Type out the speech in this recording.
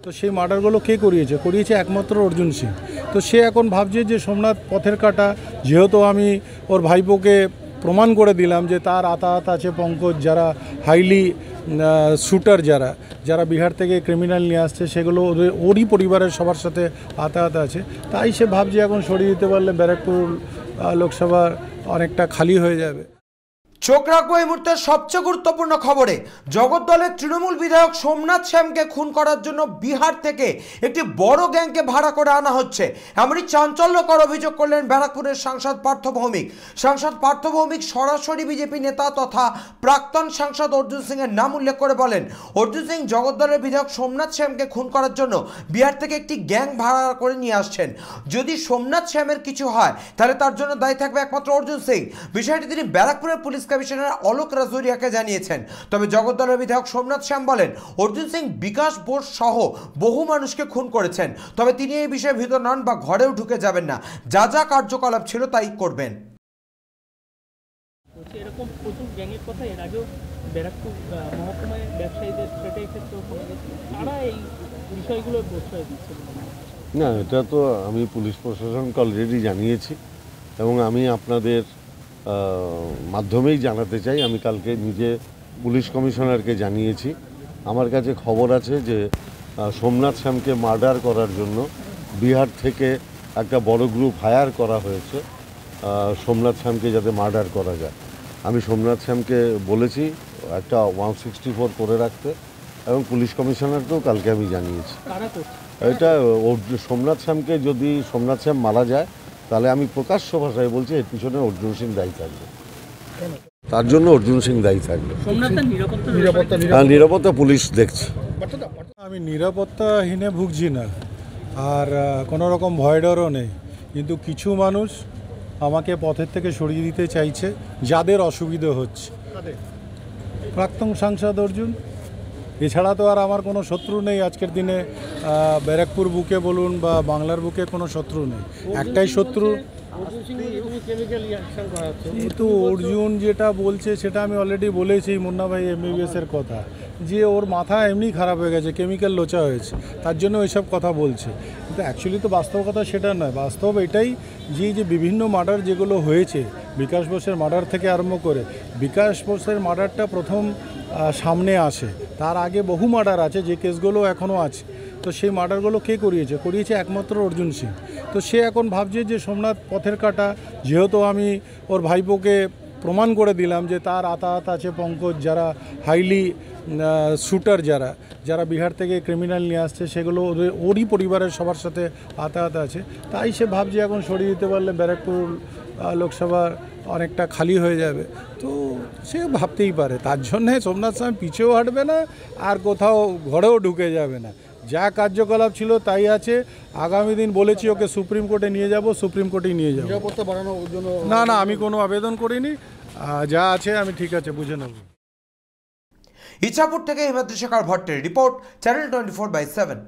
তো সেই মার্ডারগুলো কে করিয়েছে? করিয়েছে একমাত্র অর্জুন সিং। তো সে এখন ভাবছে যে সোমনাথ পথের কাটা, যেহেতু আমি ওর ভাইপোকে প্রমাণ করে দিলাম যে তার আতাহাত আছে পঙ্কজ, যারা হাইলি শুটার, যারা বিহার থেকে ক্রিমিনাল নিয়ে আসছে, সেগুলো ওরই পরিবারের সবার সাথে আতাহাত আছে। তাই সে ভাবছে এখন সরিয়ে দিতে পারলে ব্যারাকপুর লোকসভা অনেকটা খালি হয়ে যাবে। চোখ রাখবো এই মুহূর্তের সবচেয়ে গুরুত্বপূর্ণ খবরে। জগদ্দলের তৃণমূল বিধায়ক সোমনাথ শ্যামকে খুন করার জন্য বিহার থেকে একটি বড় গ্যাংকে ভাড়া করে আনা হচ্ছে, এমনই চাঞ্চল্যকর অভিযোগ করলেন ব্যারাকপুরের সাংসদ পার্থ ভৌমিক। সাংসদ পার্থ ভৌমিক সরাসরি বিজেপি নেতা তথা প্রাক্তন সাংসদ অর্জুন সিং এর নাম উল্লেখ করে বলেন, অর্জুন সিং জগদ্দলের বিধায়ক সোমনাথ শ্যামকে খুন করার জন্য বিহার থেকে একটি গ্যাং ভাড়া করে নিয়ে আসছেন। যদি সোমনাথ শ্যামের কিছু হয় তাহলে তার জন্য দায়ী থাকবে একমাত্র অর্জুন সিং। বিষয়টি তিনি ব্যারাকপুরের পুলিশ কমিশনার অলোক রাজুরিয়াকে জানিয়েছেন। তবে জগদ্দলের বিধায়ক সোমনাথ শ্যাম বলেন, অর্জুন সিং বিকাশ বোস সহ বহু মানুষকে খুন করেছেন, তবে তিনি এই বিষয়ে ভীত নন বা ঘরেও ঢুকে যাবেন না, যা যা কার্যকলাপ ছিল তাই করবেন। এরকম প্রচুর গ্যাংয়ের কথা এর আগেও ব্যারাকপুর মহকুমায় ব্যবসায়ীদের সেটাই ক্ষেত্রে তারা এই বিষয়গুলো প্রশ্রয় দিচ্ছে না। এটা তো আমি পুলিশ প্রশাসনকে অলরেডি জানিয়েছি এবং আমি আপনাদের মাধ্যমেই জানাতে চাই, আমি কালকে নিজে পুলিশ কমিশনারকে জানিয়েছি। আমার কাছে খবর আছে যে সোমনাথ শ্যামকে মার্ডার করার জন্য বিহার থেকে একটা বড় গ্রুপ হায়ার করা হয়েছে সোমনাথ শ্যামকে যাতে মার্ডার করা যায়। আমি সোমনাথ শ্যামকে বলেছি একটা 164 করে রাখতে এবং পুলিশ কমিশনারকেও কালকে আমি জানিয়েছি। এটা সোমনাথ শ্যামকে, যদি সোমনাথ শ্যাম মারা যায় তাহলে আমি প্রকাশ্য ভাষায় বলছি এর পিছনে অর্জুন সিং দায়ী থাকবে, তার জন্য অর্জুন সিং দায়ী থাকবে। নিরাপত্তা পুলিশ দেখছে। আমি নিরাপত্তাহীনে ভুগছি না, আর কোনো রকম ভয় ডরও নেই, কিন্তু কিছু মানুষ আমাকে পথের থেকে সরিয়ে দিতে চাইছে, যাদের অসুবিধে হচ্ছে। প্রাক্তন সাংসদ অর্জুন, এছাড়া তো আর আমার কোনো শত্রু নেই আজকের দিনে। ব্যারাকপুর বুকে বলুন বা বাংলার বুকে কোনো শত্রু নেই, একটাই শত্রু। কিন্তু অর্জুন যেটা বলছে সেটা আমি অলরেডি বলেছি মুন্না ভাই MBBS এর কথা, যে ওর মাথা এমনি খারাপ হয়ে গেছে, কেমিক্যাল লোচা হয়েছে, তার জন্য ওইসব কথা বলছে। কিন্তু অ্যাকচুয়ালি তো বাস্তব কথা সেটা নয়। বাস্তব এটাই যে বিভিন্ন মার্ডার যেগুলো হয়েছে, বিকাশ বোসের মার্ডার থেকে আরম্ভ করে, বিকাশ বোসের মার্ডারটা প্রথম সামনে আসে, তার আগে বহু মার্ডার আছে যে কেসগুলো এখনও আছে। তো সেই মার্ডারগুলো কে করিয়েছে? করিয়েছে একমাত্র অর্জুন সিং। তো সে এখন ভাবছে যে সোমনাথ পথের কাটা, যেহেতু আমি ওর ভাইপোকে প্রমাণ করে দিলাম যে তার আতাহাত আছে পঙ্কজ, যারা হাইলি শুটার, যারা বিহার থেকে ক্রিমিনাল নিয়ে আসছে, সেগুলো ওরই পরিবারের সবার সাথে আতাহাত আছে। তাই সে ভাবছে এখন সরিয়ে দিতে পারলে ব্যারাকপুর লোকসভা অনেকটা খালি হয়ে যাবে। তো সে ভাবতেই পারে, তার জন্যে সোমনাথ স্বামী পিছেও হাঁটবে না, আর কোথাও ঘরেও ঢুকে যাবে না। যা কার্যকলাপ ছিল তাই আছে। আগামী দিন বলেছি ওকে সুপ্রিম কোর্টে নিয়ে যাব, সুপ্রিম কোর্টেই নিয়ে যাব। নিরাপত্তা বাড়ানোর জন্য না, আমি কোনো আবেদন করিনি, যা আছে আমি ঠিক আছে বুঝে নেব। ইছাপুর থেকে হিমাদ্রি শেখর ভট্টের রিপোর্ট, চ্যানেল 24/7।